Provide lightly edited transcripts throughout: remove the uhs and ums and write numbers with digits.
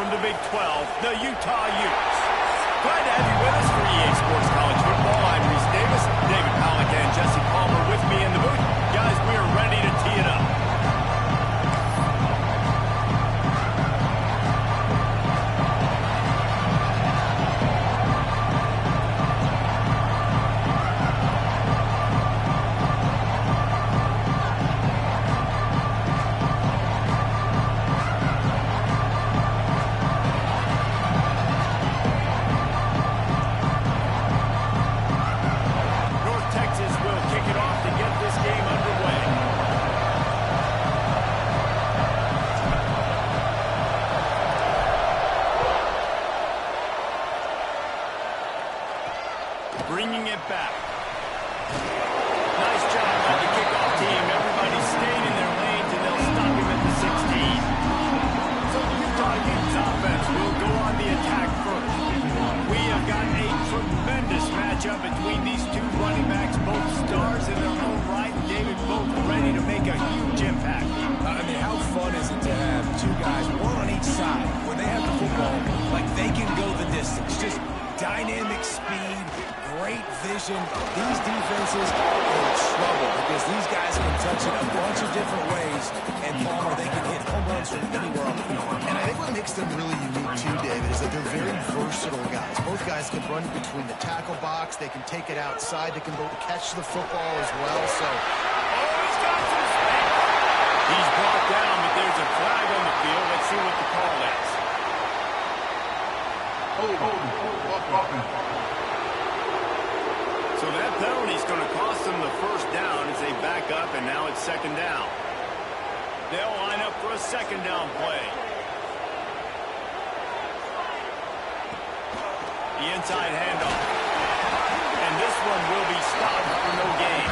from the Big 12, the Utah Utes. Glad to have you with us for EA Sports College Football. I'm Reese Davis, David Pollack and Jesse Palmer with me in the booth. Guys, we are ready to tee it up. Bringing it back. Nice job by the kickoff team. Everybody stayed in their lanes, and they'll stop him at the 16. So the Utah Utes offense will go on the attack first. We have got a tremendous matchup between these two running backs, both stars in their own right. David, both ready to make a huge impact. I mean, how fun is it to have two guys, one on each side, where they have the football, like they can go the distance. Just dynamic speed, great vision. These defenses are in trouble because these guys can touch it a bunch of different ways, and Palmer, they can hit home runs from anywhere on the field. And I think what makes them really unique too, David, is that they're very versatile guys. Both guys can run between the tackle box, they can take it outside, they can both catch the football as well. So, he's got some space. He's brought down, but there's a flag on the field. Let's see what the call is. So that penalty's going to cost them the first down as they back up, and now it's second down. They'll line up for a second down play. The inside handoff. And this one will be stopped for no gain.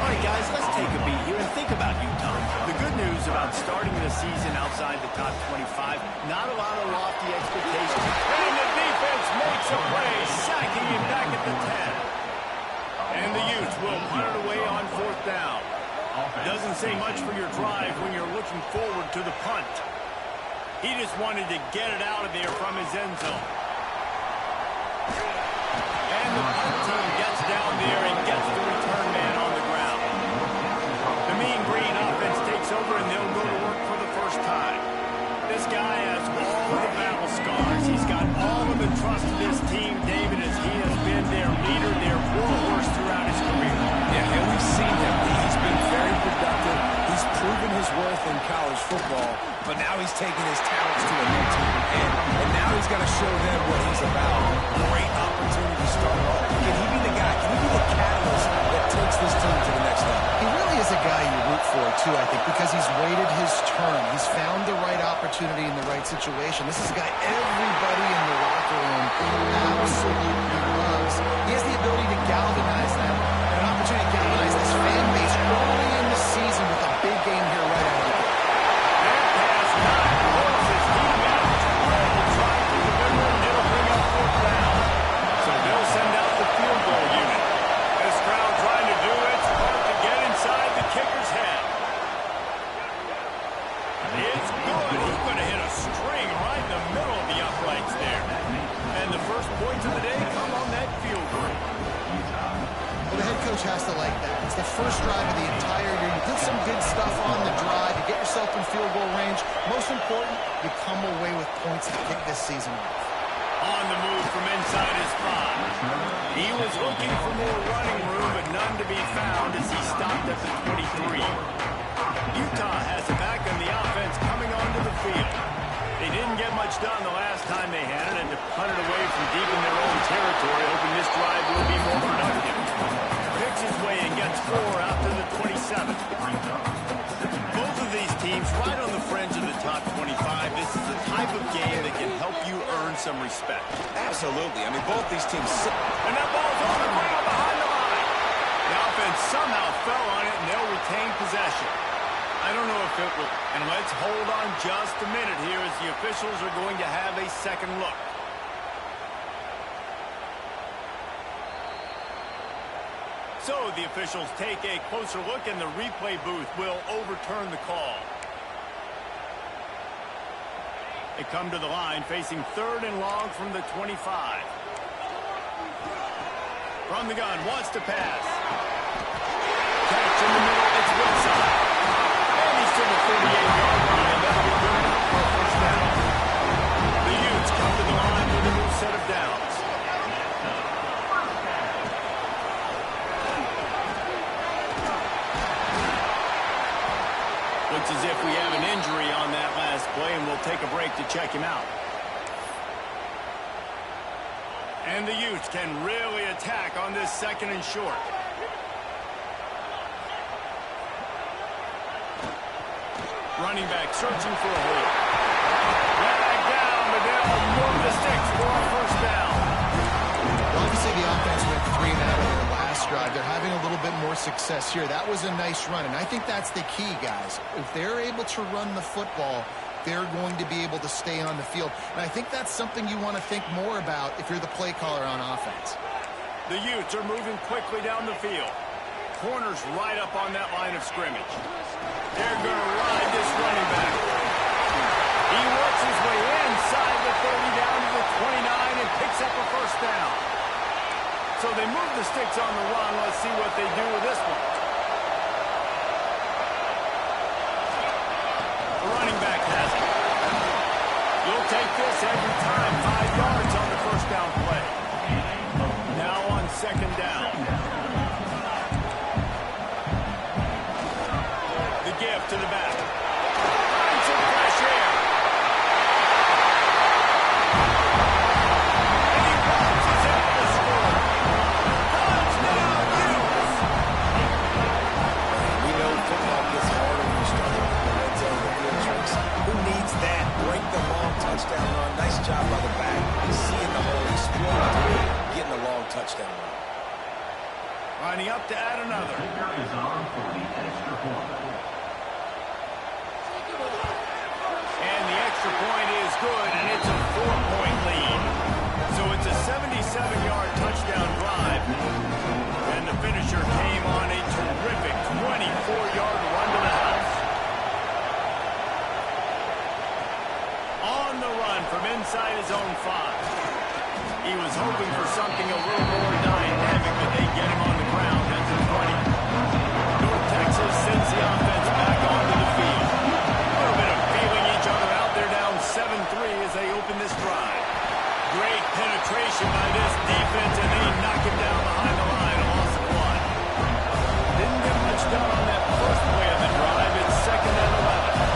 All right, guys, let's take a beat here and think about Utah. The good news about starting the season outside the top 25, not a lot of lofty expectations. And the defense makes a play, sacking him back at the 10. And the Utes will punt it away on fourth down. Doesn't say much for your drive when you're looking forward to the punt. He just wanted to get it out of there from his end zone. And the punt team gets down there and gets the return man on the ground. The Mean Green offense takes over, and they'll go to work for the first time. This guy has all of the battle scars. He's got all of the trust of this team, David, as he has been their leader, their warhorse throughout his career. Yeah, and we've seen him. He's been very productive. He's proven his worth in college football, but now he's taking his talents to a new team, and now he's got to show them what he's about. Great opportunity to start off. Can he be the guy? Can he be the catalyst that takes this team to the next level? he really is a guy you root for, too, I think, because he's waited his turn. He's found the right opportunity in the right situation. This is a guy everybody in the locker room absolutely loves. He has the ability to galvanize them, and an opportunity to galvanize this fan base early in the season with a big game here right out of the gate. That pass not close as he got trying to drive to the middle, and it'll bring up fourth down. So they'll send out the field goal unit. This crowd trying to do its part to get inside the kicker's head. It's good. He's going to hit a string right in the middle of the uprights there. And the first points of the day come on that field goal. Well, the head coach has to like that. It's the first drive of the entire year. You put some good stuff on the drive. You get yourself in field goal range. Most important, you come away with points to kick this season off. On the move from inside his 5. He was looking for more running room, but none to be found as he stopped at the 23. Utah has it back on the offense coming onto the field. They didn't get much done the last time they had it, and to punt it away from deep in their own territory, hoping this drive will be more productive. Picks his way and gets 4 out to the 27. Both of these teams right on the fringe of the top 25. This is the type of game that can help you earn some respect. Absolutely. I mean, both these teams... And that ball's on the ground behind the line. The offense somehow fell on it, and they'll retain possession. I don't know if it will. And let's hold on just a minute here as the officials are going to have a second look. So the officials take a closer look, and the replay booth will overturn the call. They come to the line facing 3rd and long from the 25. From the gun, wants to pass. Catch in the middle, it's Wilson. And he's to the 38-yard line. That'll be good enough for a first down. The Utes come to the line with a new set of downs. Looks as if we have an injury on that last play, and we'll take a break to check him out. And the Utes can really attack on this 2nd and short. Running back searching for a hole. Drag down, but they'll move the sticks for a first down. Obviously, the offense went 3 and out of their last drive. They're having a little bit more success here. That was a nice run, and I think that's the key, guys. If they're able to run the football, they're going to be able to stay on the field. And I think that's something you want to think more about if you're the play caller on offense. The Utes are moving quickly down the field. Corners right up on that line of scrimmage. They're going to ride this running back. He works his way inside the 30 down to the 29 and picks up a first down. So they move the sticks on the run. Let's see what they do with this one. The running back has it. You'll take this every time. 5 yards on the first down play. Now on 2nd down. The give to the back. Finds some fresh air. And he bounces out the score. Touchdown, Utes! We know football gets harder when you start with the red zone and field tricks. Who needs that? Break the long touchdown run. Nice job by the back. Seeing the hole, exploring through it, getting a long touchdown run. Lining up to add another. And the extra point is good, and it's a 4-point lead. So it's a 77-yard touchdown drive. And the finisher came on a terrific 24-yard run to the house. On the run from inside his own 5. He was hoping for something a little more dynamic, but they get him on the ground at the 20. North Texas sends the offense back onto the field. A little bit of feeling each other out there down 7-3 as they open this drive. Great penetration by this defense, and they knock him down behind the line. A loss of 1. Didn't get much done on that first play of the drive. It's 2nd and 11.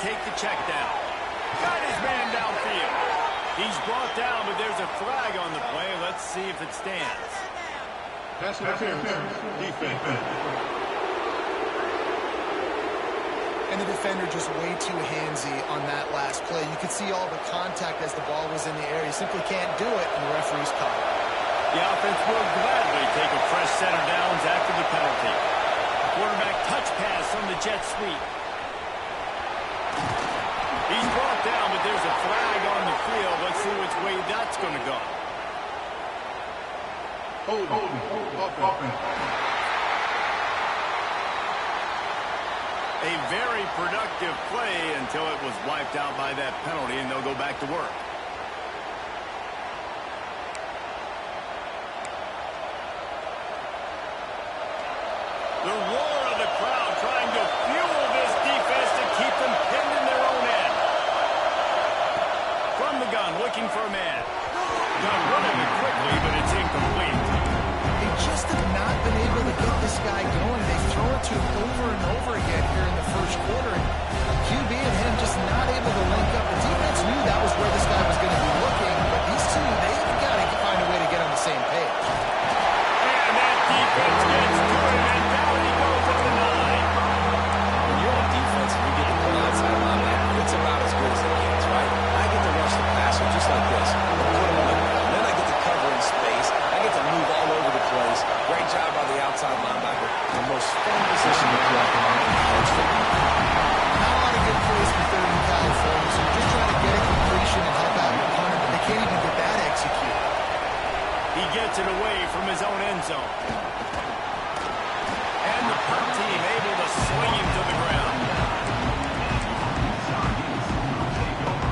Take the check down. Got his man downfield. He's brought down, but there's a flag on the play. Let's see if it stands. Pass interference. Defense. And the defender just way too handsy on that last play. You could see all the contact as the ball was in the air. He simply can't do it, and the referee's caught it. The offense will gladly take a fresh set of downs after the penalty. Quarterback touch pass from the jet sweep. He's brought down, but there's a flag on the field. Let's see which way that's going to go. A very productive play until it was wiped out by that penalty, and they'll go back to work. The roar of the crowd trying to fuel this defense to keep them pinned in their own end. From the gun, looking for a man. Got rid of it quickly, but it's incomplete. They just have not been able to get this guy going. They've thrown it to him over and over again here in the first quarter. And QB and him just not able to link up. The defense knew that was where this guy was going to be looking, but these two, they've got to find a way to get on the same page. He gets it away from his own end zone. And the punt team able to swing him to the ground.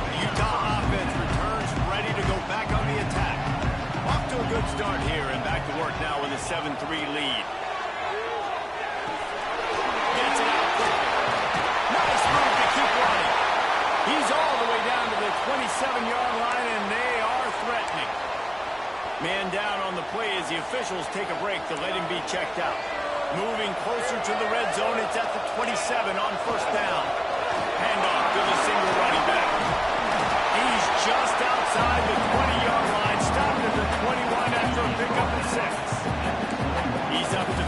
The Utah offense returns ready to go back on the attack. Off to a good start here and back to work now with a 7-3 lead. Gets it out quickly. Nice move to keep running. He's all the way down to the 27-yard line, and they are threatening. Man down on the play as the officials take a break to let him be checked out. Moving closer to the red zone, it's at the 27 on first down. Handoff to the single running back. He's just outside the 20-yard line, stopped at the 21 after a pickup of 6. He's up to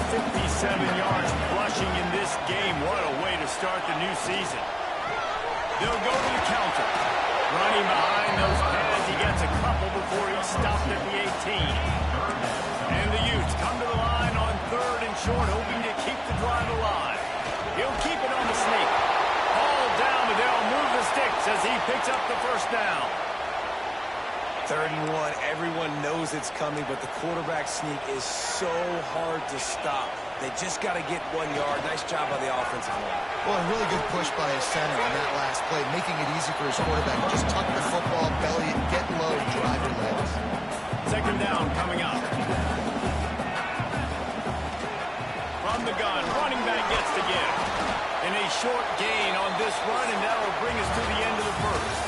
57 yards rushing in this game. What a way to start the new season. They'll go to the counter. Running behind those pads, he gets a couple before he's stopped at the 18. And the Utes come to the line on 3rd and short, hoping to keep the drive alive. He'll keep it on the sneak. Hauled down, but they'll move the sticks as he picks up the first down. 3rd and 1, everyone knows it's coming, but the quarterback sneak is so hard to stop. They just got to get 1 yard. Nice job by the offensive line. Well, a really good push by his center on that last play, making it easy for his quarterback. Just tuck the football, belly it, get low, and drive your legs. 2nd down coming up. From the gun, running back gets to give. And a short gain on this run, and that will bring us to the end of the first.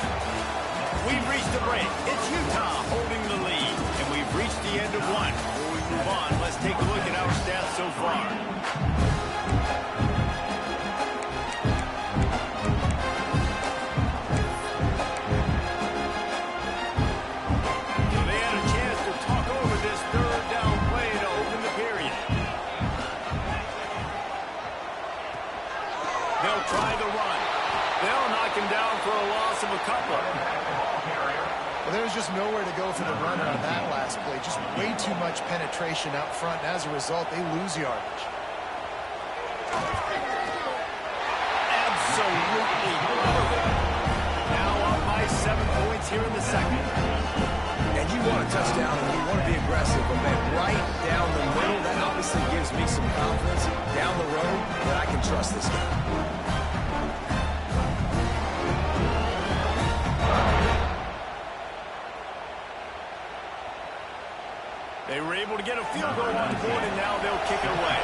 We've reached a break. It's Utah holding the lead, and we've reached the end of one. Before we move on, let's take a look at our stats so far. So they had a chance to talk over this 3rd down play to open the period. They'll try the run. They'll knock him down for a loss of a couple. Well, there's just nowhere to go for the runner on that last play. Just way too much penetration out front, and as a result, they lose yardage. Absolutely perfect. Now up by 7 points here in the second. And you want a touchdown, and you want to be aggressive, but man, right down the middle, that obviously gives me some confidence down the road that I can trust this guy. They were able to get a field goal on the board, and now they'll kick it away.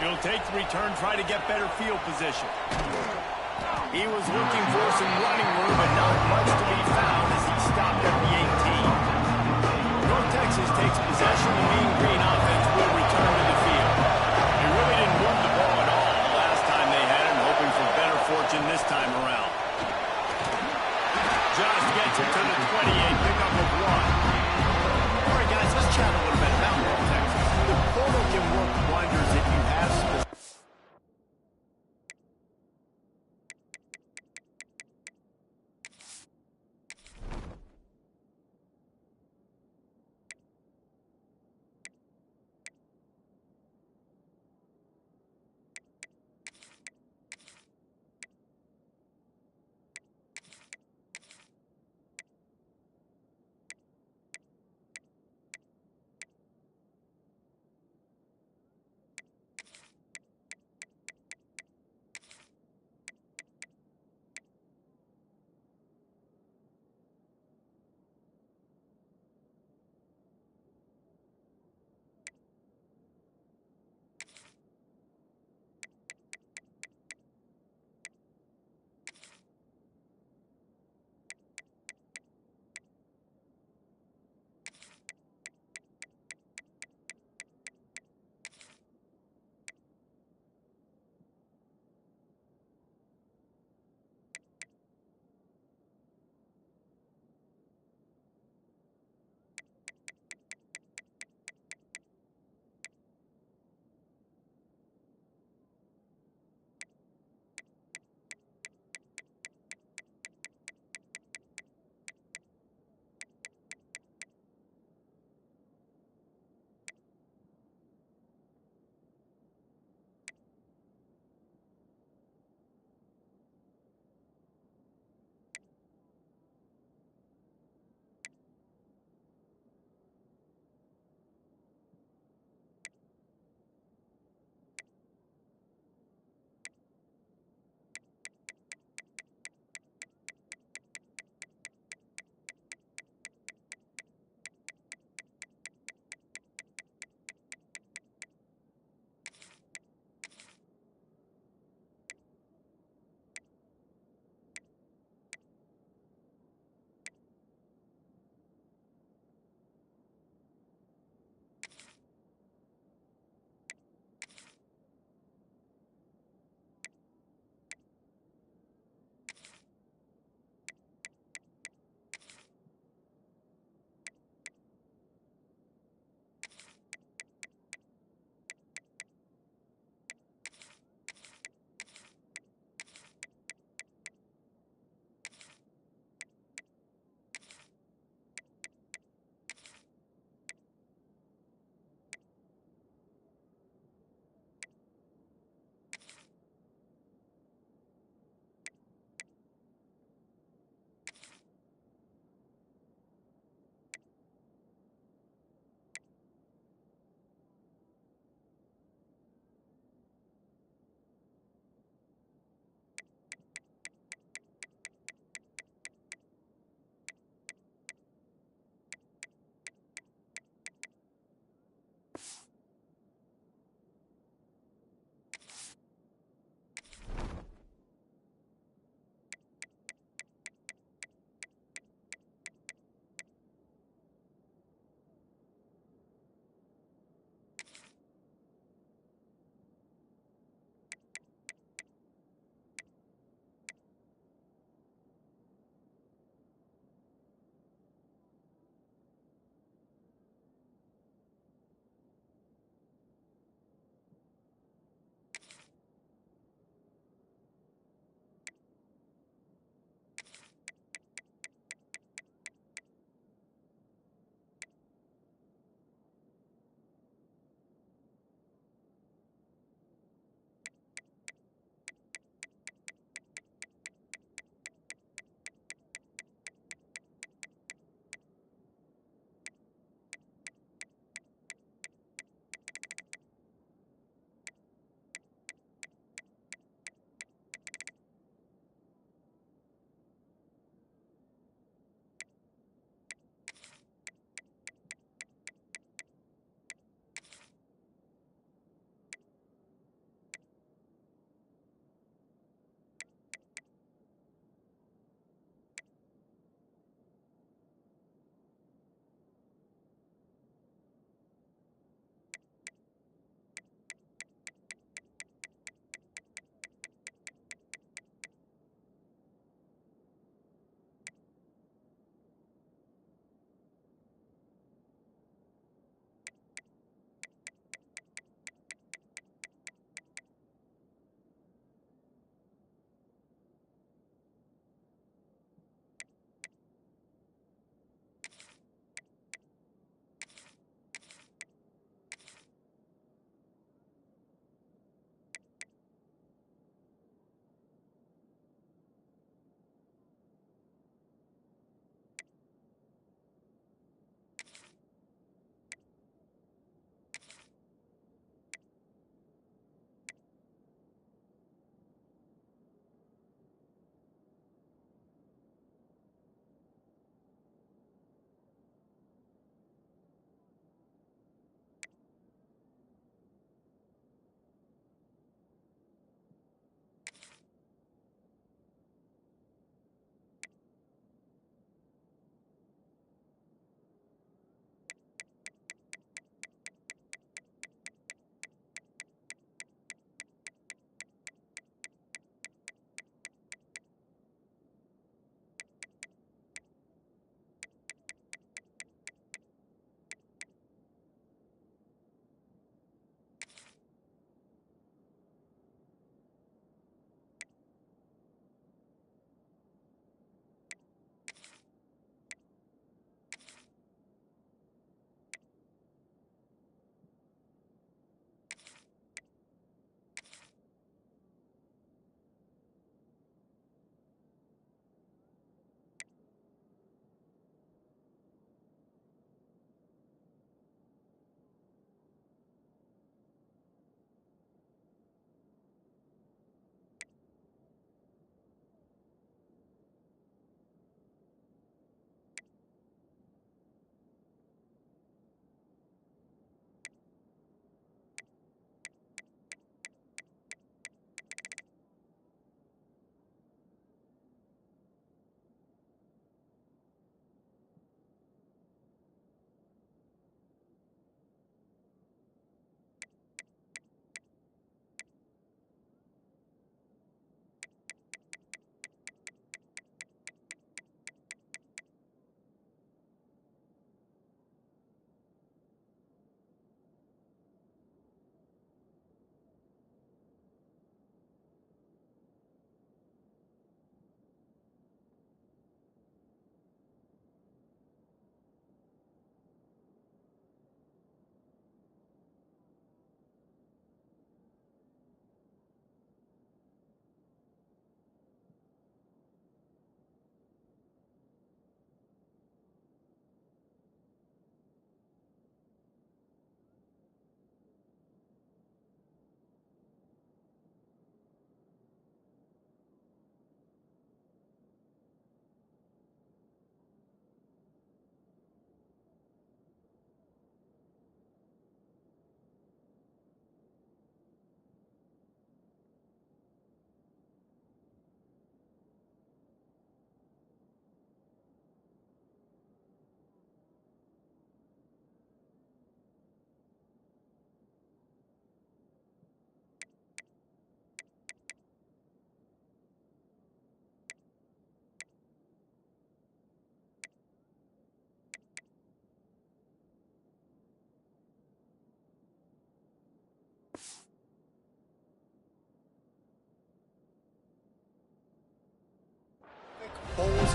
He'll take the return, try to get better field position. He was looking for some running room, but not much to be found as he stopped at the 18. North Texas takes possession. The Mean Green offense will return to the field. They really didn't move the ball at all the last time they had it, hoping for better fortune this time around. Just gets it to the 28, pickup of 1. All right, guys, let's chat a little bit about North Texas. The portal can work wonders if you have specific.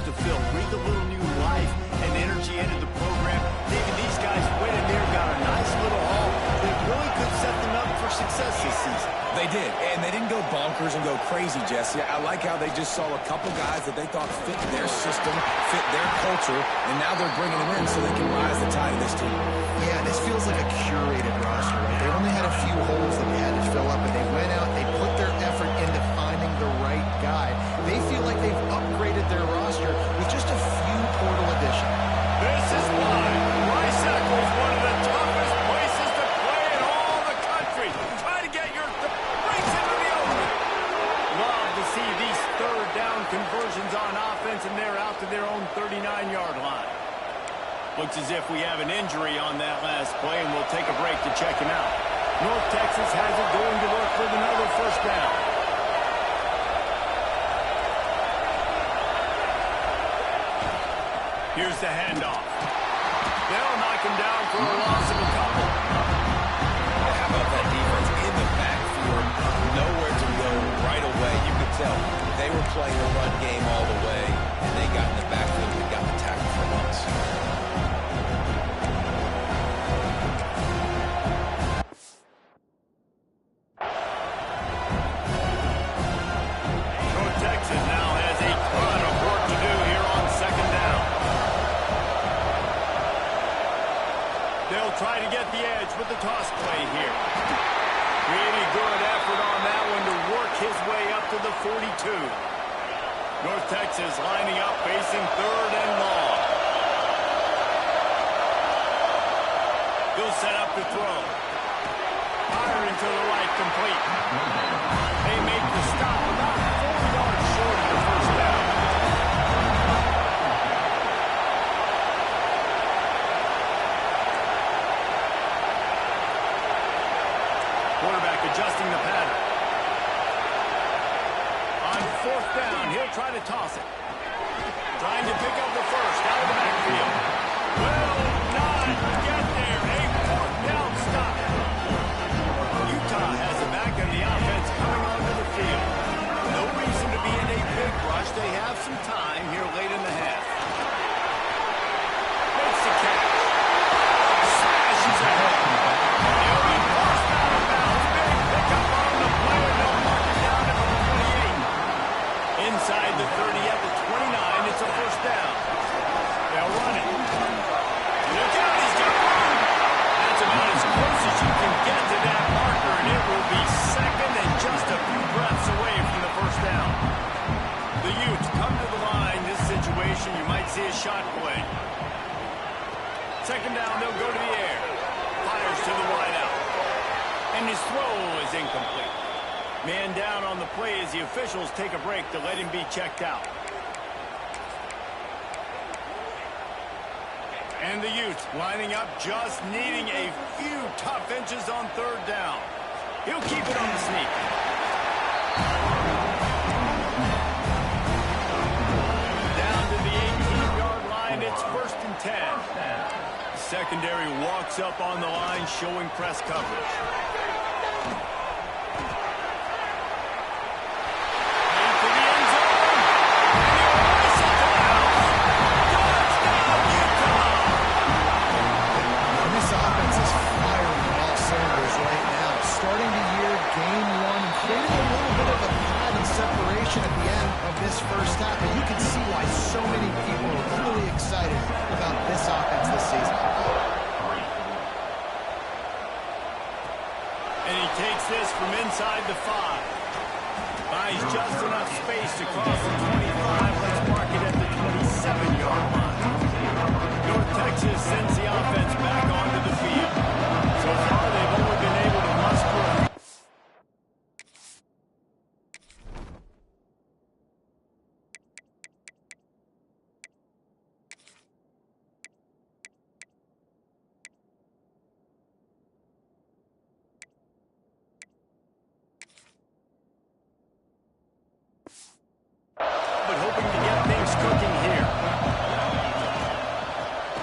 to fill. Breathe a little new life and energy into the program. David, these guys went in there, got a nice little haul that really could set them up for success this season. They did, and they didn't go bonkers and go crazy, Jesse. I like how they just saw a couple guys that they thought fit their system, fit their culture, and now they're bringing them in so they can rise the tide of this team. Yeah, this feels like a curated roster, right? They only had a few holes that they had to fill up, and they went out, they put their effort into finding the right guy. They feel like they've upgraded their roster with just a few portal additions. This is why Rice-Eccles is one of the toughest places to play in all the country. Try to get your race into the open. Love to see these third down conversions on offense, and they're out to their own 39-yard line. Looks as if we have an injury on that last play, and we'll take a break to check him out. North Texas has it going to work with another first down. Here's the handoff. They'll knock him down for a loss of a couple. How about that defense in the backfield? Nowhere to go right away. You could tell they were playing a run game all the way, and they got in the backfield and got the tackle for once. North Texas now has a ton of work to do here on second down. They'll try to get the edge with the toss play here. Really good effort on that one to work his way up to the 42. North Texas lining up, facing third and long. He'll set up to throw. Firing to the right, complete. They make the stop about 4 yards short of the first down. Quarterback adjusting the pattern. On fourth down, he'll try to toss it. Trying to pick up the first out of the backfield. Will not get there. A fourth down stop. Utah has it back in the offense coming onto the field. No reason to be in a big rush. They have some time here late in the half. Makes the catch. Smashes ahead. They'll be forced out of bounds. Big pickup on the play. They'll mark it down at the 28. Inside the 30 at the 29. It's a first down. They'll run it. Look out, he's got room. That's about as close as you can get to that marker, and it will be second and just a few breaths away from the first down. The Utes come to the line. This situation, you might see a shot play. Second down, they'll go to the air. Fires to the wideout. And his throw is incomplete. Man down on the play as the officials take a break to let him be checked out. And the Utes lining up, just needing a few tough inches on third down. He'll keep it on the sneak. Down to the 18-yard line, it's first and 10. Secondary walks up on the line, showing press coverage. Into the end zone. And he'll race it to the house. Touchdown, Utah! And this offense is firing on all cylinders right now. Starting the year, game one, and creating a little bit of a pad and separation at the end of this first half. And you can see why so many people are really excited about this offense this season. And he takes this from inside the 5. Buys just enough space to cross the 25. Let's mark it at the 27-yard line. North Texas sends the offense back onto the field. So far, they've only been able to muster a but hoping to get things cooking here.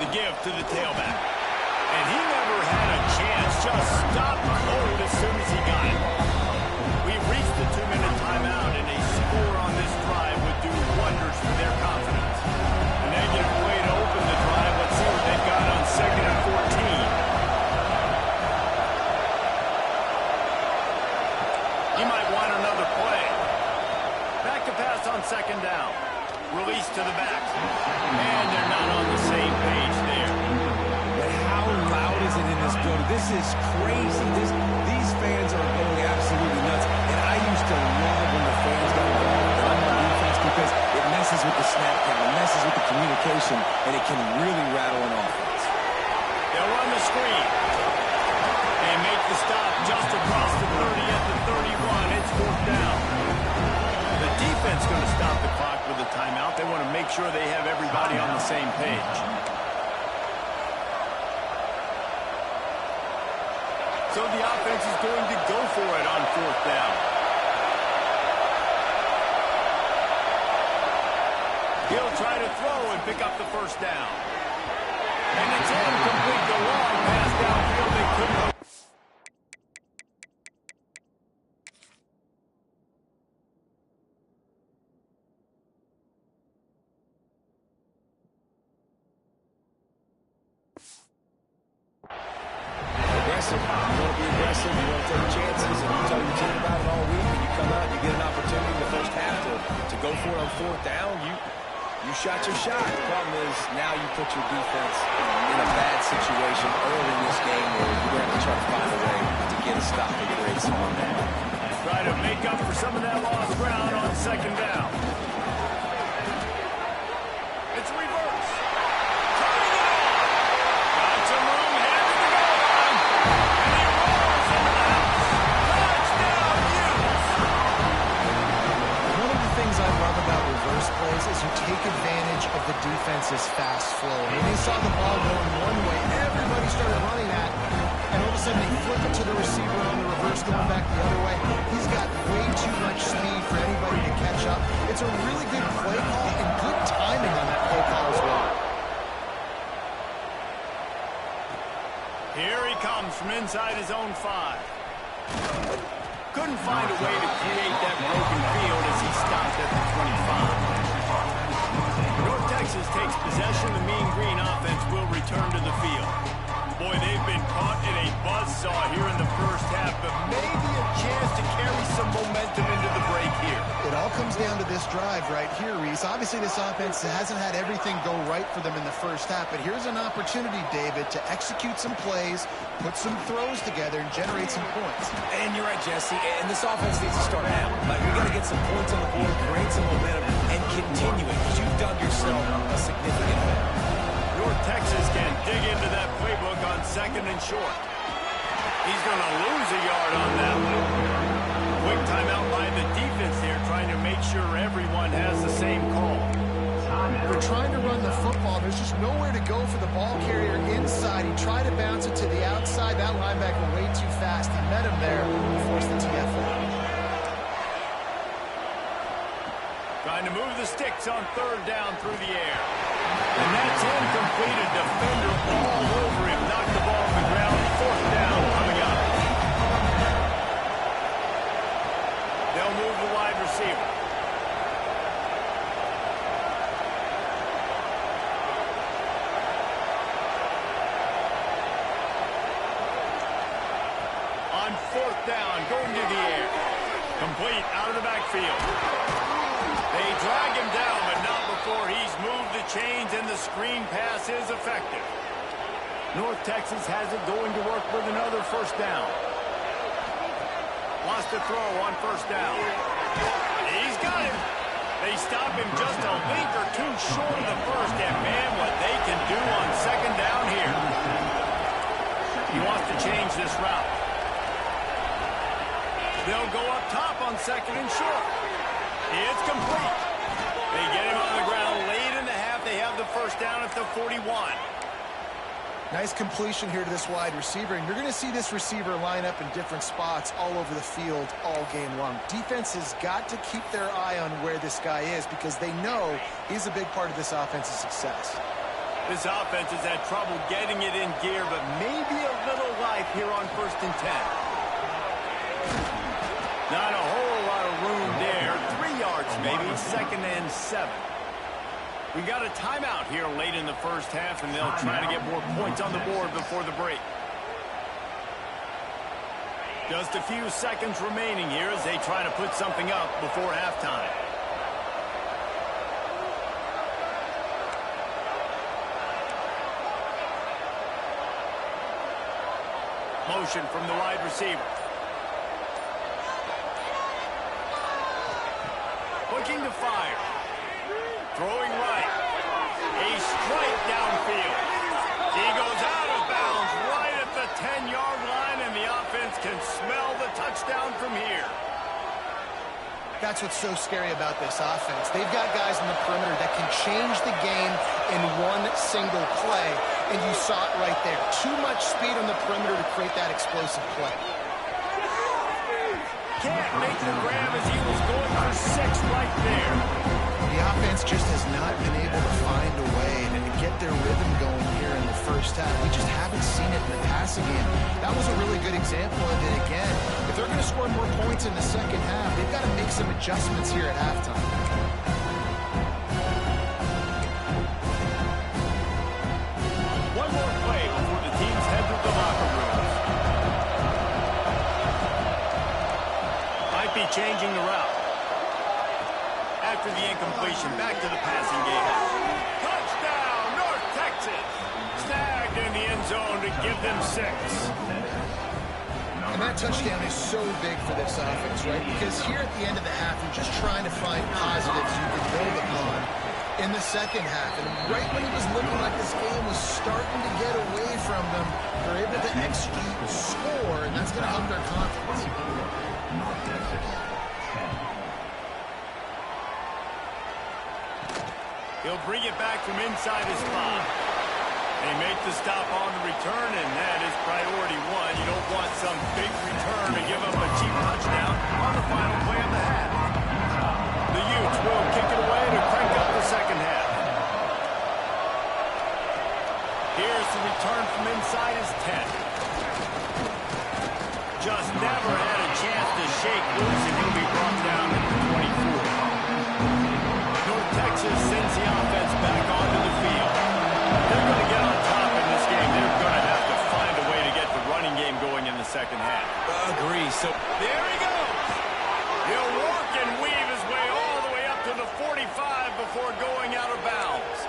The give to the tailback. And he never had a chance. Just stopped cold as soon as he got it. We've reached the 2-minute timeout, and a score on this drive would do wonders for their confidence. This is crazy. These fans are going absolutely nuts. And I used to love when the fans got involved on defense because it messes with the snap count, it messes with the communication, and it can really rattle an offense. They'll run the screen. And make the stop just across the 30 at the 31. It's 4th down. The defense going to stop the clock with a timeout. They want to make sure they have everybody on the same page. So the offense is going to go for it on 4th down. He'll try to throw and pick up the first down. And it's incomplete. The long pass downfield. They couldn't. Aggressive. You want to be aggressive. You want to take chances. And you tell your team about it all week, and you come out and you get an opportunity in the first half to go for it on 4th down. You shot your shot. The problem is now you put your defense in a bad situation early in this game where you're going to have to try to find a way to get a stop and create some momentum. Try to make up for some of that lost ground on 2nd down. It's reverse. Coming in. Got some room headed to the goal line. And he rolls into the house. Touchdown, Hughes. One of the things I love about reverse plays is you take advantage of the defense's fast flow. When they saw the ball going one way, everybody started running that, and all of a sudden they flip it to the receiver on the reverse going back the other way. He's got way too much speed for anybody to catch up. It's a really good play call and good timing on that play call as well. Here he comes from inside his own 5. Couldn't find a way to create that broken field as he stopped at the 25. North Texas takes possession. The Mean Green offense will return to the field. Boy, they've been caught in a buzzsaw here in the first half, but maybe a chance to carry some momentum into the break here. It all comes down to this drive right here, Reese. Obviously, this offense hasn't had everything go right for them in the first half, but here's an opportunity, David, to execute some plays, put some throws together, and generate some points. And you're right, Jesse, and this offense needs to start now. Like, we got to get some points on the board, create some momentum, and continue it, because you've dug yourself a significant hole. North Texas can dig into that playbook on 2nd and short. He's going to lose a yard on that one. Quick timeout by the defense there, trying to make sure everyone has the same call. They're trying to run the football. There's just nowhere to go for the ball carrier inside. He tried to bounce it to the outside. That linebacker way too fast. He met him there and forced the TFL. Trying to move the sticks on 3rd down through the air. And that's incomplete. A defender all over him. Knocked the ball off the ground. 4th down coming up. They'll move the wide receiver. On 4th down, going to the air. Complete out of the backfield. They drag him down, but not before he's moved the chains, and the screen pass is effective. North Texas has it going to work with another 1st down. Lost the throw on 1st down. He's got him. They stop him just a link or two short of the first, and man, what they can do on 2nd down here. He wants to change this route. They'll go up top on 2nd and short. It's complete. They get him on the ground late in the half. They have the 1st down at the 41. Nice completion here to this wide receiver, and you're going to see this receiver line up in different spots all over the field all game long. Defense has got to keep their eye on where this guy is because they know he's a big part of this offense's success. This offense has had trouble getting it in gear, but maybe a little life here on 1st and 10. Not a whole lot of room there. 3 yards maybe, 2nd and 7. We got a timeout here late in the first half, and they'll try to get more points on the board before the break. Just a few seconds remaining here as they try to put something up before halftime. Motion from the wide receiver. Looking to fire. Throwing right. A strike downfield. He goes out of bounds right at the 10-yard line, and the offense can smell the touchdown from here. That's what's so scary about this offense. They've got guys in the perimeter that can change the game in one single play, and you saw it right there. Too much speed on the perimeter to create that explosive play. Can't make the grab as he was going for 6 right there. The offense just has not been able to find a way to get their rhythm going here in the first half. We just haven't seen it in the passing game. That was a really good example of it again. If they're going to score more points in the second half, they've got to make some adjustments here at halftime. One more play before the teams head to the locker rooms. Might be changing the route. After the incompletion, back to the passing game. Touchdown, North Texas! Snagged in the end zone to give them 6. And that touchdown is so big for this offense, right? Because here at the end of the half, you're just trying to find positives you can build upon in the second half. And right when it was looking like this game was starting to get away from them, they're able to execute, score, and that's going to help their confidence. He'll bring it back from inside his spot. They make the stop on the return, and that is priority 1. You don't want some big return to give up a cheap touchdown on the final play of the half. The Utes will kick it away to crank up the second half. Here's the return from inside his 10. Just never had a chance to shake loose, and he'll be brought down at the 24. North Texas sends the offense back onto the field. They're going to get on top in this game. They're going to have to find a way to get the running game going in the second half. Agree. So there he goes. He'll work and weave his way all the way up to the 45 before going out of bounds.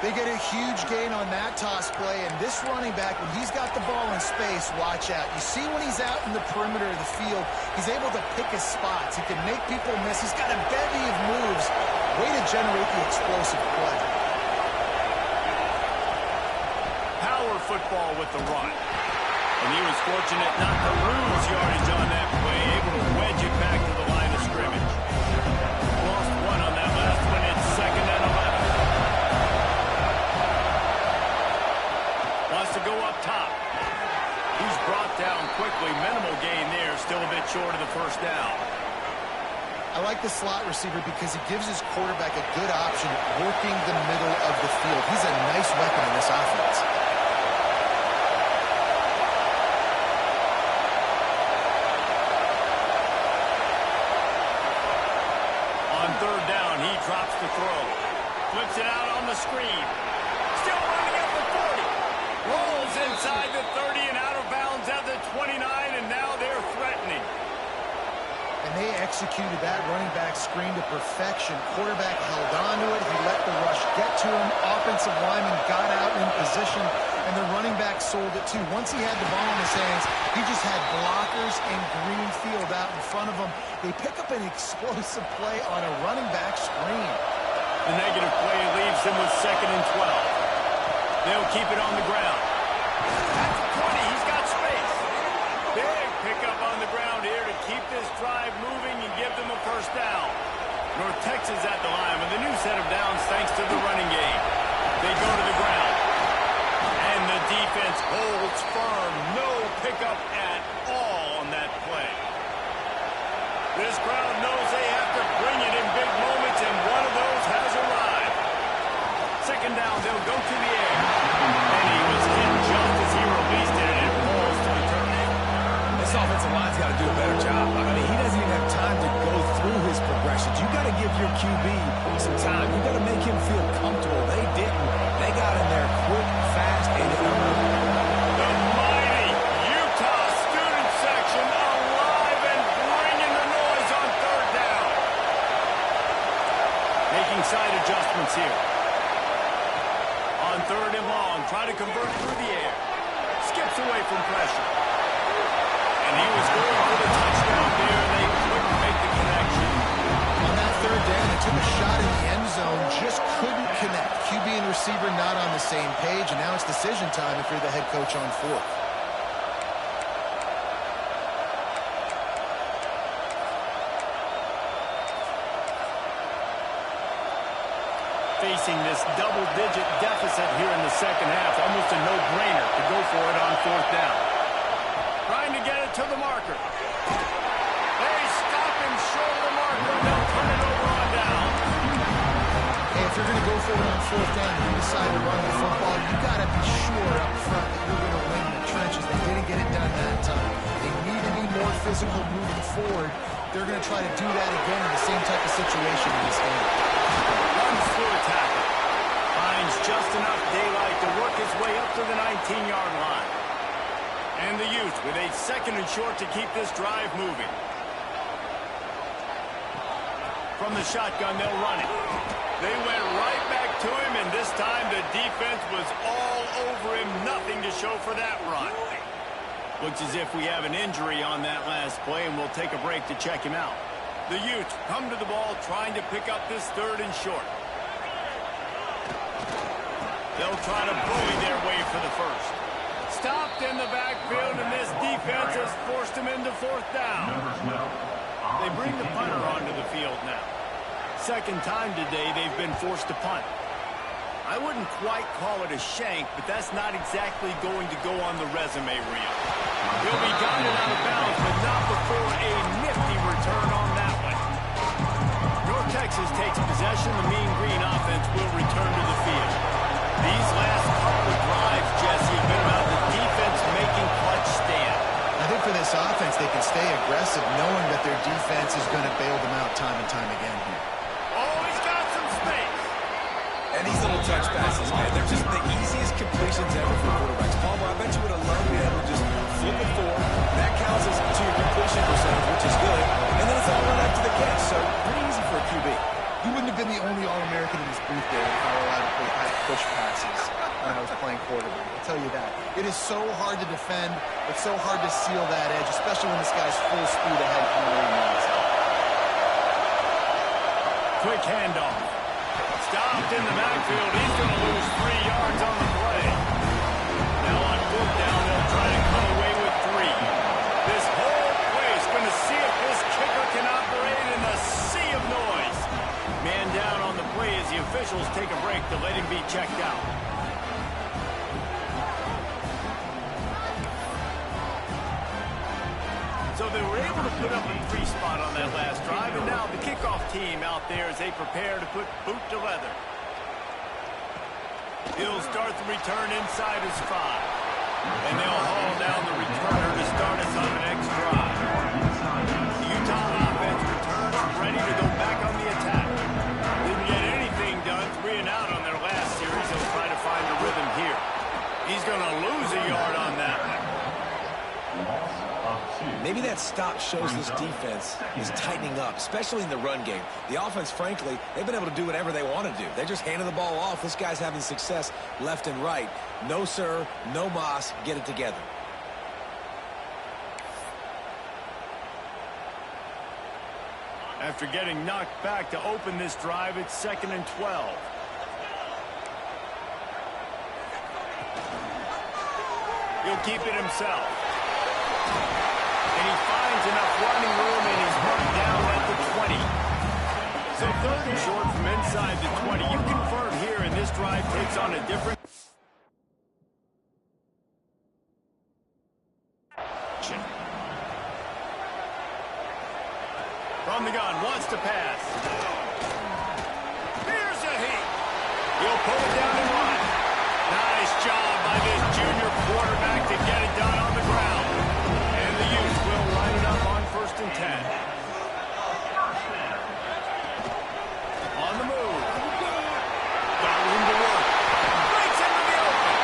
They get a huge gain on that toss play, and this running back, when he's got the ball in space, watch out. You see when he's out in the perimeter of the field, he's able to pick his spots. He can make people miss. He's got a bevy of moves. Way to generate the explosive play. Power football with the run. And he was fortunate not to lose yardage on that play, able to wedge it back to the line of scrimmage. Lost 1 on that last one. It's 2nd and 11. Wants to go up top. He's brought down quickly. Minimal gain there. Still a bit short of the first down. I like the slot receiver because he gives his quarterback a good option working the middle of the field. He's a nice weapon in this offense. On 3rd down, he drops the throw. Flips it out on the screen. Still running at the 40. Rolls inside the 30 and out of bounds at the 29, and now they're threatening. And they executed that running back screen to perfection. Quarterback held on to it. He let the rush get to him. Offensive lineman got out in position, and the running back sold it too. Once he had the ball in his hands, he just had blockers and green field out in front of him. They pick up an explosive play on a running back screen. The negative play leaves him with 2nd and 12. They'll keep it on the ground. At the 20, he's got space. Big pickup on the ground here to keep this drive moving and give them a first down. North Texas at the line with a new set of downs thanks to the running game. They go to the ground. And the defense holds firm. No pickup at all on that play. This crowd knows they have to bring it in big moments, and one of those has arrived. 2nd down, they'll go to the air. And he was hit just as he released it, and it falls to the turf. this offensive line's got to do a better job. I mean, he doesn't even have time to go through his progressions. You got to give your QB some time. You got to make him feel comfortable. They didn't. They got in there quick, fast, and The mighty Utah student section alive and bringing the noise on 3rd down. Making side adjustments here. On 3rd and long, try to convert through the air. Skip skips away from pressure. And he was going for the touchdown there, and they couldn't make the connection. On that third down, they took a shot in the end zone, just couldn't connect. QB and receiver not on the same page, and now it's decision time if you're the head coach on fourth. Facing this double-digit deficit here in the second half, almost a no-brainer to go for it on fourth down. Trying to get it to the marker. They stop him short of the marker, and they'll turn it over on down. Hey, if you're going to go for it on fourth down and you decide to run the football, you got to be sure up front that you're going to win in the trenches. They didn't get it done that time. They need to be more physical moving forward. They're going to try to do that again in the same type of situation in this game. Runs through a tackle. Finds just enough daylight to work his way up to the 19-yard line. And the Utes with a second and short to keep this drive moving. From the shotgun, they'll run it. They went right back to him, and this time the defense was all over him. Nothing to show for that run. Looks as if we have an injury on that last play, and we'll take a break to check him out. The Utes come to the ball trying to pick up this third and short. They'll try to bully their way for the first. Stopped in the backfield, and this defense has forced him into fourth down. They bring the punter onto the field now. Second time today they've been forced to punt. I wouldn't quite call it a shank, but that's not exactly going to go on the resume reel. He'll be guided out of bounds, but not before a nifty return on that one. North Texas takes possession. The Mean Green offense will return to the field. These last couple of drives, Jesse, have been about the defense making clutch stand. I think for this offense, they can stay aggressive knowing that their defense is going to bail them out time and time again here. Oh, he's got some space. And these little touch passes, man, they're just the easiest completions ever for quarterbacks. Palmer, I bet you would have loved to be able to just flip it forward. That counts as to your completion percentage, which is good. And then it's all run after the catch, so pretty easy for a QB. You wouldn't have been the only All-American in this booth there if I were allowed to play push passes when I was playing quarterback. I'll tell you that. It is so hard to defend. It's so hard to seal that edge, especially when this guy's full speed ahead from where he needs it. Quick handoff. Stopped in the backfield. He's going to lose 3 yards on the play. Now on fourth down, they'll try to cut away with 3. This whole play is going to see if this kicker can operate in the sea of noise. Man down on the play as the officials take a break to let him be checked out. So they were able to put up a 3 spot on that last drive, and now the kickoff team out there as they prepare to put boot to leather. He'll start the return inside his 5. And they'll haul down the returner to start us on the next drive. The Utah offense returns ready to go back on the attack. Didn't get anything done, 3 and out on their last series. They'll try to find a rhythm here. He's going to lose a yard on that one. Maybe that stop shows this defense is tightening up, especially in the run game. The offense, frankly, they've been able to do whatever they want to do. They're just handing the ball off. This guy's having success left and right. No, sir, no mas. Get it together. After getting knocked back to open this drive, it's 2nd and 12. He'll keep it himself. And he finds enough running room, and he's marked down at the 20. So 3rd and short from inside the 20. You confirm here, and this drive takes on a different... From the gun, wants to pass. Here's a heat. He'll pull it down and run. Nice job by this junior quarterback to get it done on the ground. And the Utes will line it up on 1st and 10. On the move. Got room to work. Breaks into the open.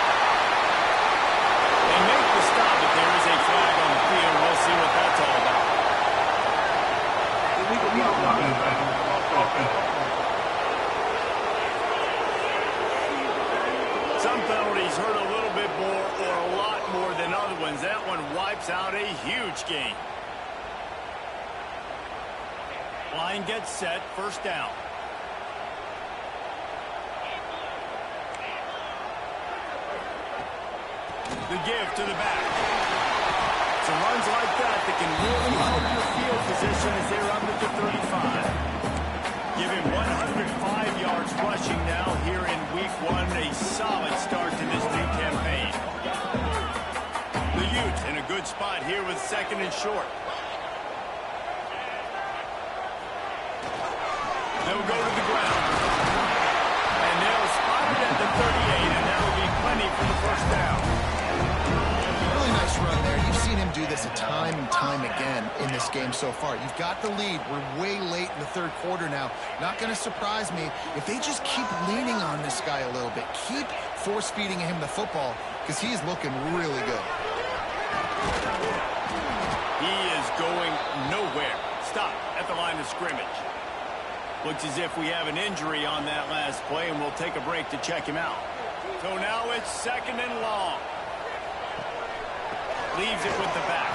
They make the stop, but there is a flag on the field. We'll see what that's all about. Some penalties hurt a little bit more or a lot more than other ones. That one wipes out a huge gain. Line gets set, first down. The give to the back. So runs like that can really help your field position as they're up at the 35. Give him 105 yards rushing now here in week 1. A solid start to this new campaign. The Utes in a good spot here with second and short. They'll go to the ground. And they'll spot it at the 38, and that'll be plenty for the first down. Really nice run there. You've seen him do this a time and time again in this game so far. You've got the lead. We're way late in the third quarter now. Not going to surprise me if they just keep leaning on this guy a little bit. Keep force-feeding him the football because he's looking really good. He is going nowhere. Stop at the line of scrimmage. Looks as if we have an injury on that last play, and we'll take a break to check him out. So now it's second and long. Leaves it with the back.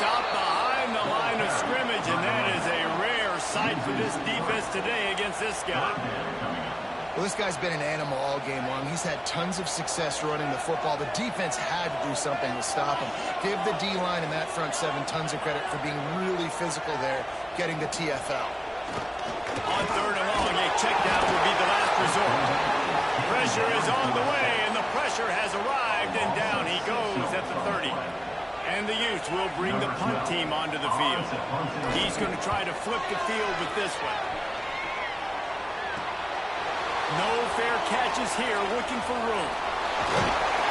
Stop behind the line of scrimmage, and that is a rare sight for this defense today against this guy. Well, this guy's been an animal all game long. He's had tons of success running the football. The defense had to do something to stop him. Give the D-line and that front seven tons of credit for being really physical there, getting the TFL. On third and long, a check down will be the last resort. Pressure is on the way, and the pressure has arrived, and down he goes at the 30. And the Utes will bring the punt team onto the field. He's going to try to flip the field with this one. No fair catches here, looking for room.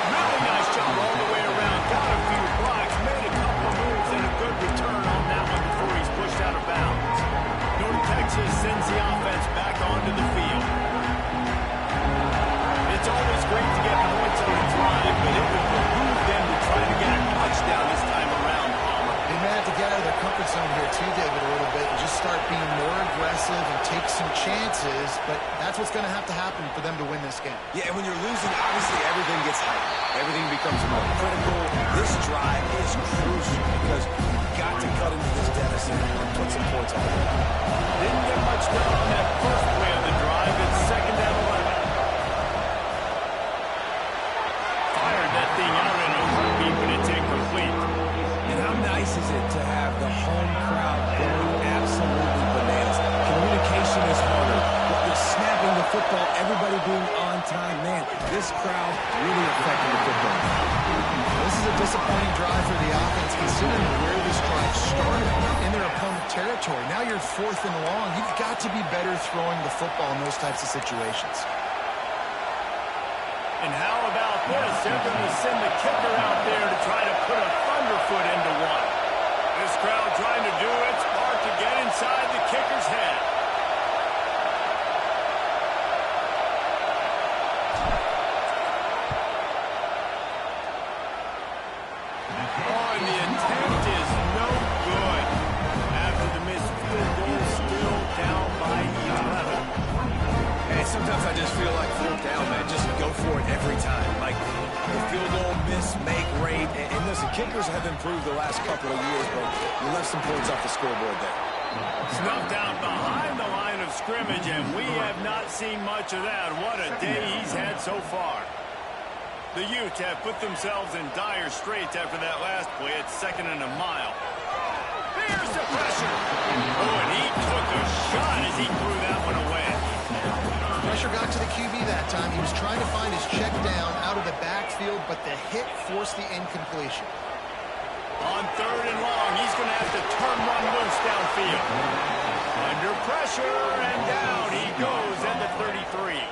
Really nice job all the way around. Got a few blocks, made a couple of moves, and a good return on that one before he's pushed out of bounds. North Texas sends the offense back onto the field. It's always great to get points on a drive, but it would behoove them to try to get a touchdown this time around. They may have to get out of their comfort zone here too, David, a little bit and just start being more aggressive and take some chances, but that's what's going to have to happen for them to win this game. Yeah, and when you're losing, obviously everything gets heightened. Everything becomes more critical. This drive is crucial because you've got to cut into this deficit and put some points on it. Didn't get much done on that first play of the drive. It's second down 11. Fired that thing out in a heartbeat, but it's incomplete. And how nice is it to have the home crowd going absolutely bananas? Communication is harder. They're snapping the football, everybody being on time. Man, this crowd really affecting the football. This is a disappointing drive for the offense, considering where this drive started in their opponent territory. Now you're fourth and long. You've got to be better throwing the football in those types of situations. And how about this? They're going to send the kicker out there to try to put a thunderfoot into one. This crowd trying to do its part to get inside the kicker's head. Oh, and the attempt is no good. After the missed field goal, still down by 11. And sometimes I just feel like fourth down, man. Just go for it every time. Like the field goal miss, make rate. And listen, kickers have improved the last couple of years, but you left some points off the scoreboard there. Snuffed out behind the line of scrimmage, and we have not seen much of that. What a day he's had so far. The Utes have put themselves in dire straits after that last play. It's second and a mile. Here's the pressure. Oh, and he took a shot as he threw that one away. Pressure got to the QB that time. He was trying to find his check down out of the backfield, but the hit forced the incompletion. On third and long, he's going to have to turn one loose downfield. Under pressure, and down he goes at the 33.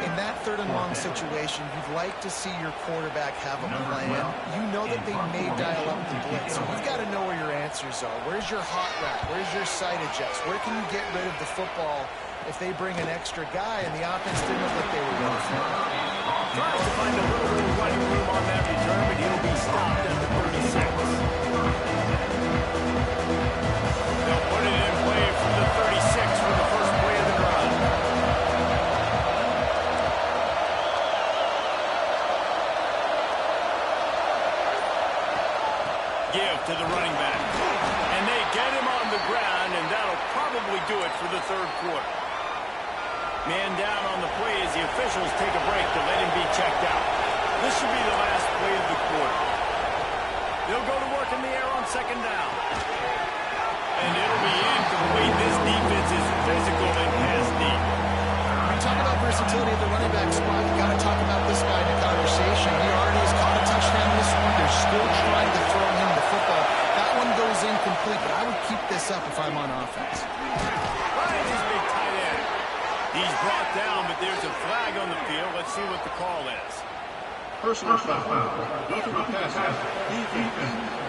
In that third and long situation, you'd like to see your quarterback have a plan. You know that they may dial up the blitz. So you've got to know where your answers are. Where's your hot route? Where's your side adjust? Where can you get rid of the football if they bring an extra guy and the offense didn't look like they were ready for it? Tries to find a little bit of running room on that return, but he'll be stopped at the 36. They'll put it in play from the 36 for the first play of the drive. to the running back. And they get him on the ground, and that'll probably do it for the third quarter. Man down on the play as the officials take a break to let him be checked out. This should be the last play of the quarter. They'll go to work in the air on second down. And it'll be incomplete. This defense is physical and pass deep. When you talk about versatility at the running back spot, you got to talk about this guy in the conversation. He already has caught a touchdown this one. They're still trying to throw him the football. That one goes incomplete, but I would keep this up if I'm on offense. Right, his big tight end. He's brought down, but there's a flag on the field. Let's see what the call is. Personal foul. Multiple passes. Defense.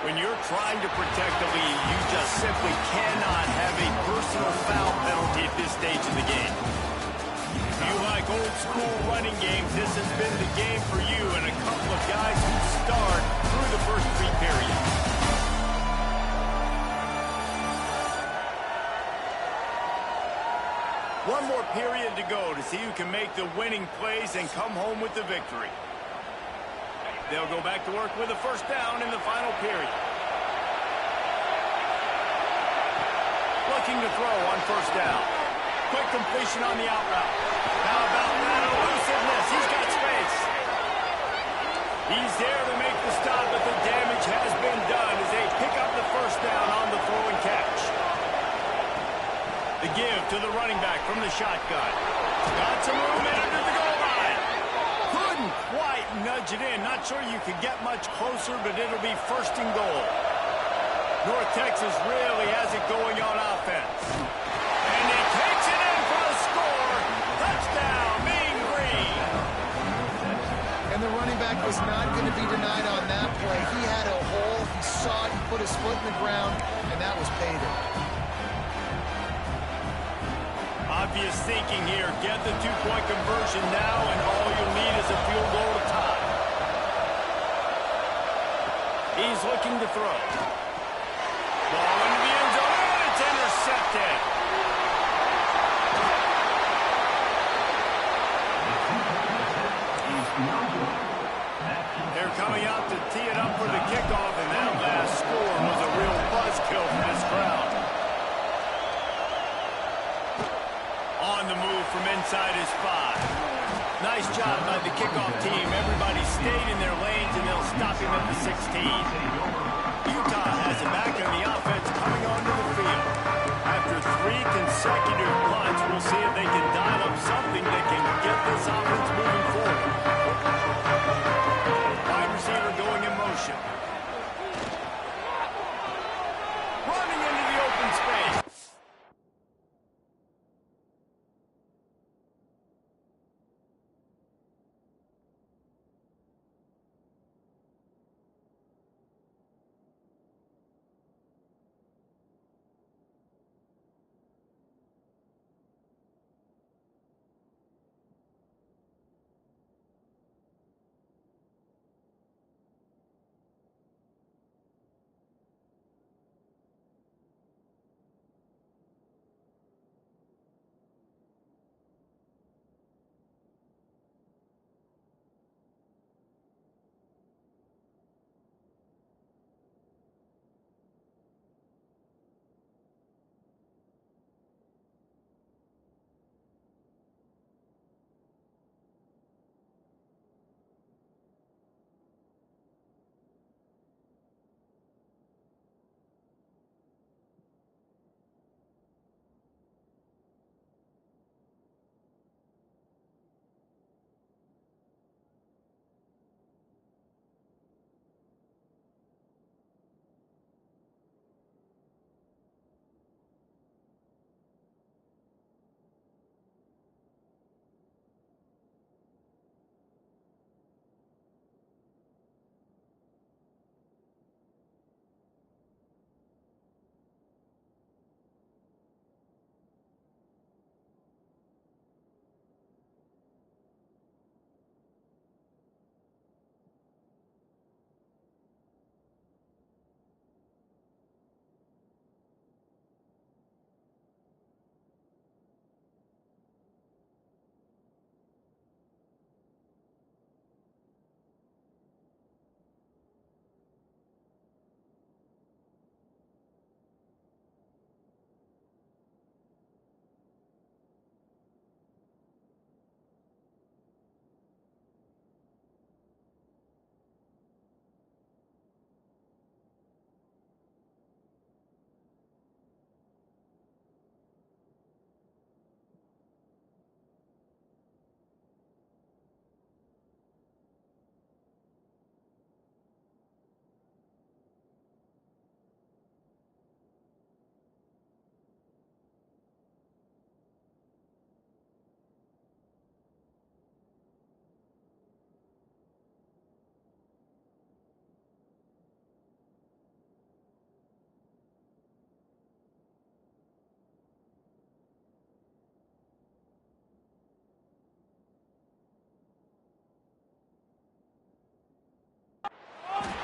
When you're trying to protect the lead, you just simply cannot have a personal foul penalty at this stage of the game. If you like old school running games, this has been the game for you and a couple of guys who start through the first three periods. One more period to go to see who can make the winning plays and come home with the victory. They'll go back to work with a first down in the final period. Looking to throw on first down. Quick completion on the out route. How about that elusiveness? He's got space. He's there to make the stop, but the damage has been done as they pick up the first down on the throw and catch. The give to the running back from the shotgun. Got some room in under the goal line. Couldn't quite nudge it in. Not sure you could get much closer, but it'll be first and goal. North Texas really has it going on offense. And he takes it in for a score. Touchdown, Mean Green. And the running back was not going to be denied on that play. He had a hole. He saw it. He put his foot in the ground, and that was payday. Obvious thinking here. Get the two-point conversion now, and all you'll need is a field goal to tie. He's looking to throw. Ball into the end zone, and it's intercepted. They're coming out to tee it up for the kickoff, and that last score was a real buzzkill for this crowd. On the move from inside his 5. Nice job by the kickoff team. Everybody stayed in their lanes, and they'll stop him at the 16. Utah has it back on the offense coming onto the field. After 3 consecutive punts, we'll see if they can dial up something that can get this offense moving forward. Wide receiver going in motion. Running into the open space.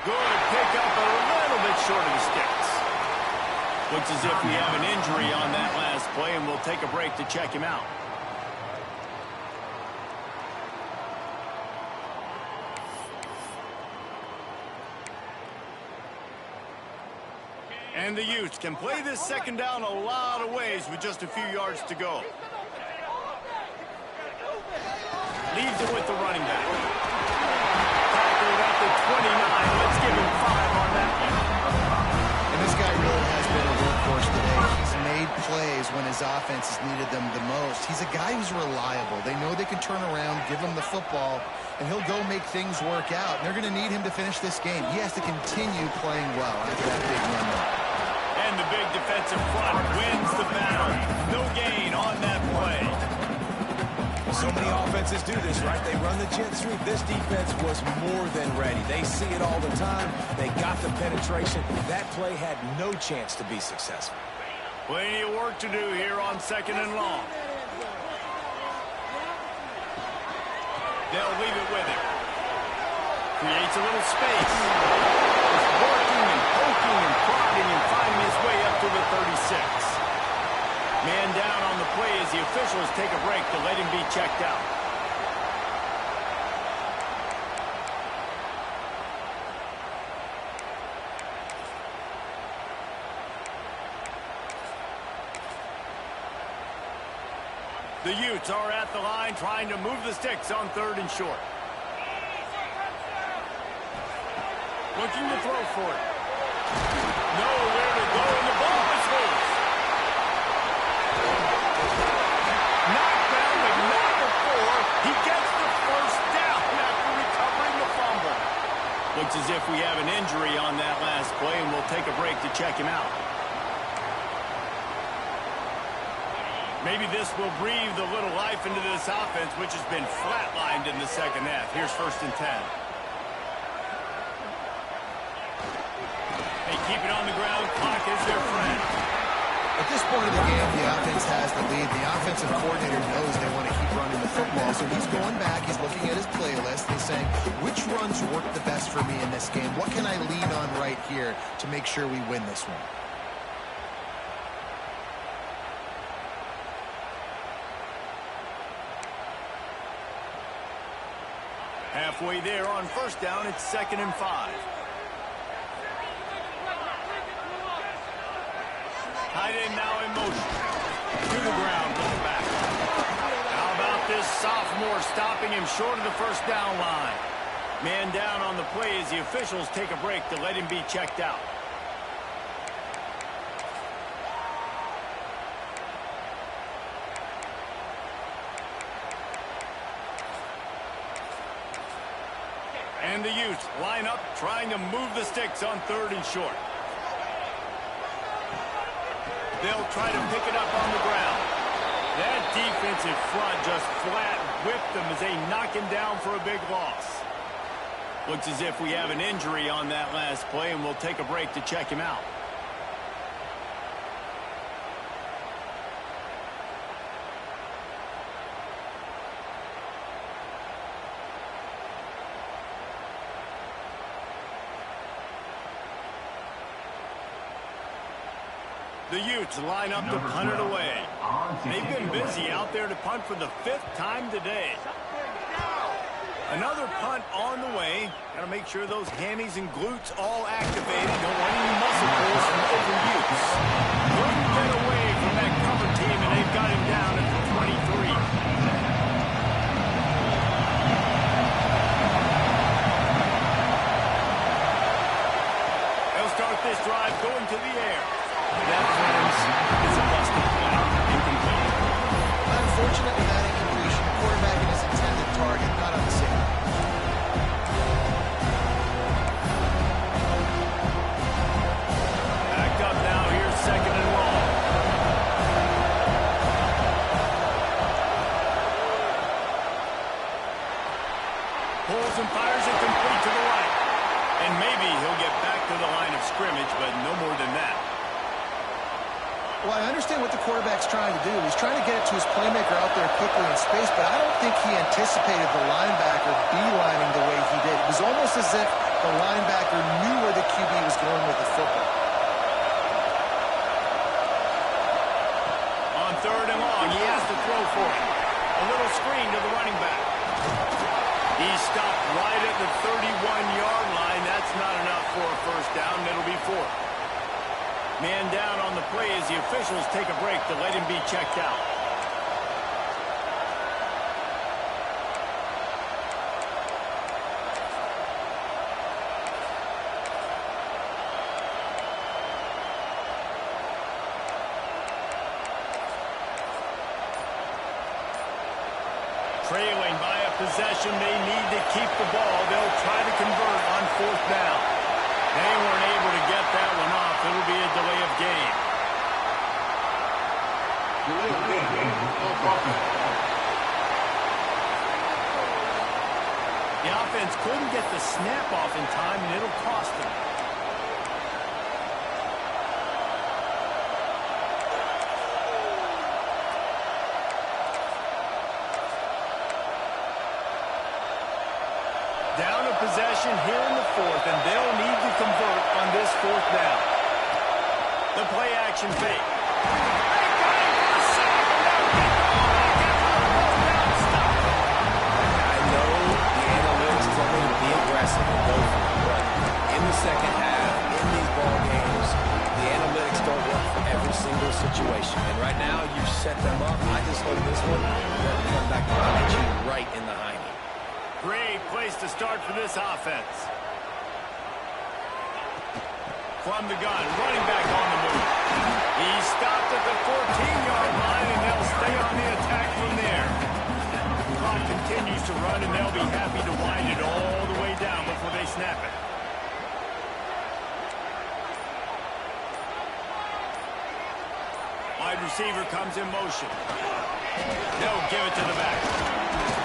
Good pickup, a little bit short of the sticks. Looks as if we have an injury on that last play, and we'll take a break to check him out. And the Utes can play this second down a lot of ways with just a few yards to go. Leaves it with the running back. Tackled at the 29. Let's give him 5 on that one. And this guy really has been a workhorse today. He's made plays when his offense has needed them the most. He's a guy who's reliable. They know they can turn around, give him the football, and he'll go make things work out. And they're going to need him to finish this game. He has to continue playing well after that big run. And the big defensive front wins the battle. No gain on that play. So many offenses do this, right? They run the jet sweep. This defense was more than ready. They see it all the time. They got the penetration. That play had no chance to be successful. Plenty of work to do here on 2nd and long. They'll leave it with him. Creates a little space. Just working and poking and prodding and finding his way up to the 36. Man down on the play as the officials take a break to let him be checked out. The Utes are at the line trying to move the sticks on 3rd and short. Looking to throw for it. Nowhere to go, and the ball is loose. Knocked down with number 4. He gets the first down after recovering the fumble. Looks as if we have an injury on that last play, and we'll take a break to check him out. Maybe this will breathe a little life into this offense, which has been flatlined in the second half. Here's 1st and 10. They keep it on the ground. Clock is their friend. At this point of the game, the offense has the lead. The offensive coordinator knows they want to keep running the football, so he's going back. He's looking at his playlist and saying, which runs work the best for me in this game? What can I lean on right here to make sure we win this one? Halfway there on 1st down, it's 2nd and 5. Tight end now in motion. To the ground with the back. How about this sophomore stopping him short of the 1st down line? Man down on the play as the officials take a break to let him be checked out. And the Utes line up, trying to move the sticks on 3rd and short. They'll try to pick it up on the ground. That defensive front just flat whipped them as they knock him down for a big loss. Looks as if we have an injury on that last play, and we'll take a break to check him out. The Utes line up to punt it away. They've been busy out there to punt for the 5th time today. Another punt on the way. Got to make sure those hammies and glutes all activated. Don't want any muscle pulls from overuse. Couldn't get away from that cover team, and they've got him down at the 23. They'll start this drive going to the air. That, friends, is a busted play. Incomplete. Unfortunate with that incompletion. The quarterback and his intended target not on the same. Backed up now. Here's 2nd and long. Pulls and fires it complete to the right. And maybe he'll get back to the line of scrimmage, but no more than that. Well, I understand what the quarterback's trying to do. He's trying to get it to his playmaker out there quickly in space, but I don't think he anticipated the linebacker beelining the way he did. It was almost as if the linebacker knew where the QB was going with the football. On 3rd and long, he has to throw for it. A little screen to the running back. He's stopped right at the 31-yard line. That's not enough for a first down. It'll be 4th. Man down on the play as the officials take a break to let him be checked out. Trailing by a possession, they need to keep the ball. They'll try to convert on 4th down. They weren't able to get that one off. It'll be a delay of game. The offense couldn't get the snap off in time, and it'll cost them. Down a possession here in the 4th, and they'll need to convert on this 4th down. The play action fake. I know the analytics tell me to be aggressive and go for it, but in the second half, in these ball games, the analytics don't work for every single situation. And right now, you've set them up. I just hope this one doesn't come back and hit you right in the hiney. Great place to start for this offense. From the gun, running back on the move. He stopped at the 14-yard line, and they'll stay on the attack from there. The clock continues to run, and they'll be happy to wind it all the way down before they snap it. Wide receiver comes in motion. They'll give it to the back.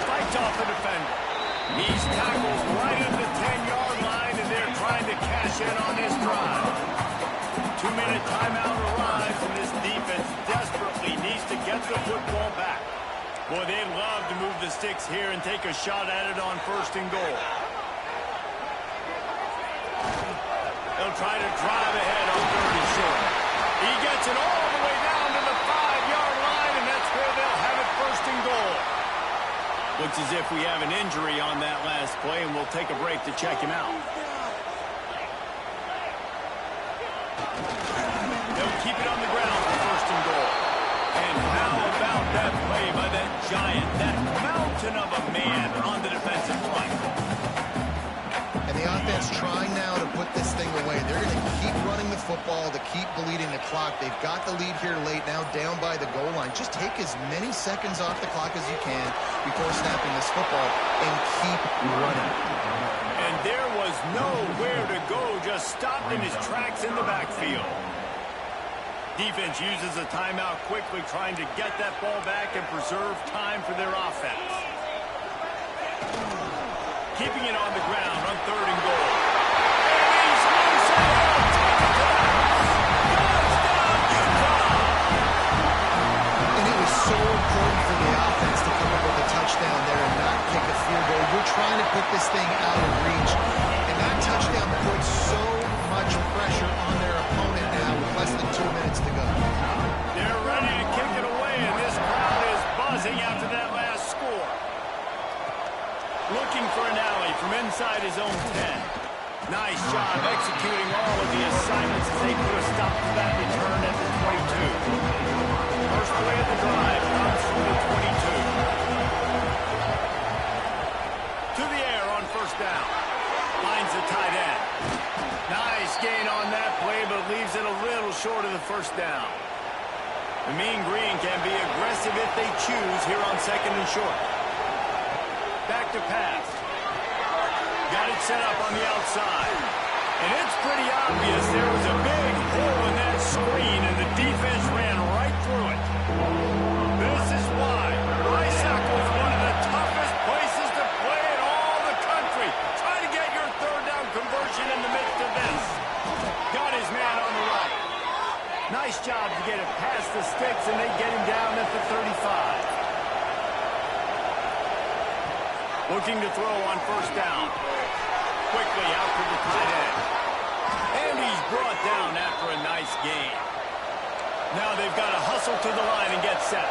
Fights off the defender. He's tackled right at the 10-yard line, and they're trying to cash in on this drive. 2-minute timeout arrives, and this defense desperately needs to get the football back. Boy, they'd love to move the sticks here and take a shot at it on 1st and goal. They'll try to drive ahead on 3rd and short. He gets it all the way down to the 5-yard line, and that's where they'll have it 1st and goal. Looks as if we have an injury on that last play, and we'll take a break to check him out. They'll keep it on the ground for 1st and goal. And how about that play by that giant, that mountain of a man on the defensive line? And the offense trying now to put this thing away. They're going to keep running the football to keep bleeding the clock. They've got the lead here late, now down by the goal line. Just take as many seconds off the clock as you can before snapping this football and keep running. And there was nowhere to go, just stopped in his tracks in the backfield. Defense uses a timeout quickly, trying to get that ball back and preserve time for their offense. Keeping it on the ground on 3rd and goal. And he's loose and they'll take it to the house. Touchdown, Utah! And it was so important for the offense to come up with a touchdown there and not kick a field goal. You're trying to put this thing out of reach. And that touchdown puts so much pressure on their opponent now with less than 2 minutes to go. They're ready to kick it away, and this crowd is buzzing after that last score. Looking for an alley from inside his own 10. Nice job executing all of the assignments as they put a stop to that return at the 22. First play of the drive comes from the 22. To the air on 1st down. Finds the tight end. Nice gain on that play, but leaves it a little short of the 1st down. The Mean Green can be aggressive if they choose here on 2nd and short. Back to pass. Got it set up on the outside. And it's pretty obvious there was a big hole in that screen, and the defense ran right through it. This is why Bicycle is one of the toughest places to play in all the country. Try to get your 3rd down conversion in the midst of this. Got his man on the right. Nice job to get it past sticks, and they get him down at the 35. Looking to throw on first down. Quickly out to the tight end. And he's brought down after a nice gain. Now they've got to hustle to the line and get set.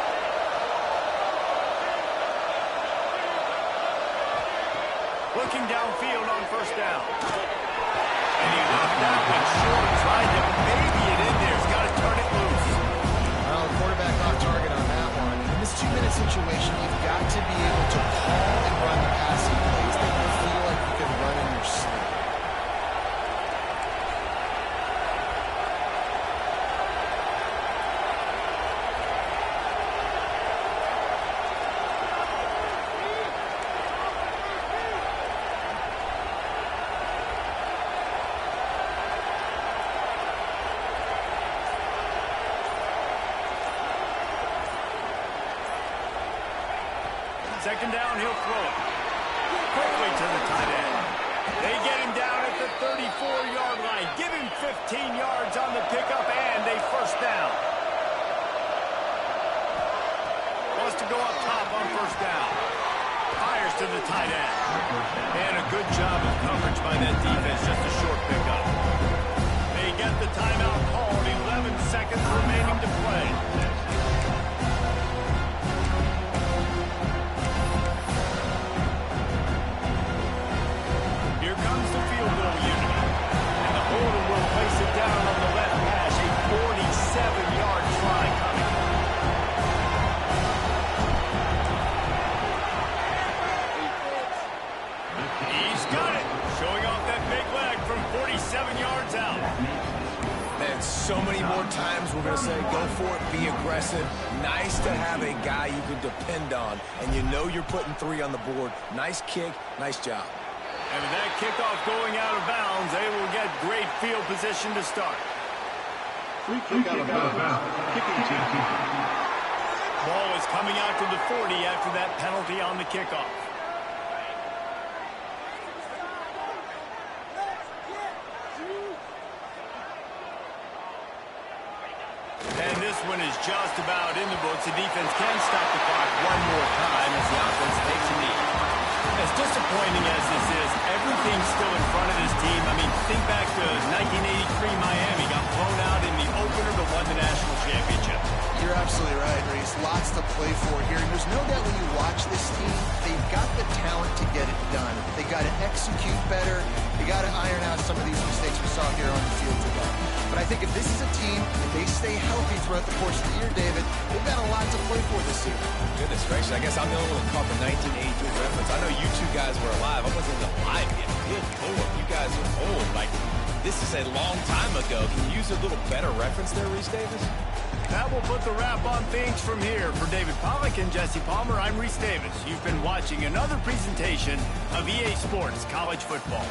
Looking downfield on first down. And he left that one short. Tried to baby it in there. He's got to turn it loose. Well, quarterback off target on that one. In this 2-minute situation, you've got to be able to call and run the passing plays that you feel like you can run in your sleep. Second down, he'll throw it. Quickly to the tight end. They get him down at the 34-yard line. Give him 15 yards on the pickup and a first down. Wants to go up top on first down. Fires to the tight end. And a good job of coverage by that defense. Just a short pickup. They get the timeout called. 11 seconds remaining to play. So many more times we're going to say, go for it, be aggressive. Nice to have a guy you can depend on, and you know you're putting 3 on the board. Nice kick, nice job. And with that kickoff going out of bounds, they will get great field position to start. Free kick out of bounds. Kicking team. Ball is coming out to the 40 after that penalty on the kickoff. And this one is just about in the books. The defense can stop the clock one more time as the offense takes a knee. As disappointing as this is, everything's still in front of this team. I mean, think back to 1983 Miami. Got blown out in the opener but won the national championship. You're absolutely right, Reese. Lots to play for here. And there's no doubt when you watch this team, they've got the talent to get it done. They got to execute better. They got to iron out some of these mistakes we saw here on the field today. But I think if this is a team, if they stay healthy throughout the course of the year, David, they've got a lot to play for this year. Goodness gracious, I guess I'm the only one caught the 1983 reference. I know you two guys were alive. I wasn't alive yet. Good Lord, you guys are old. Like, this is a long time ago. Can you use a little better reference there, Reese Davis? That will put the wrap on things from here. For David Pollack and Jesse Palmer, I'm Reese Davis. You've been watching another presentation of EA Sports College Football.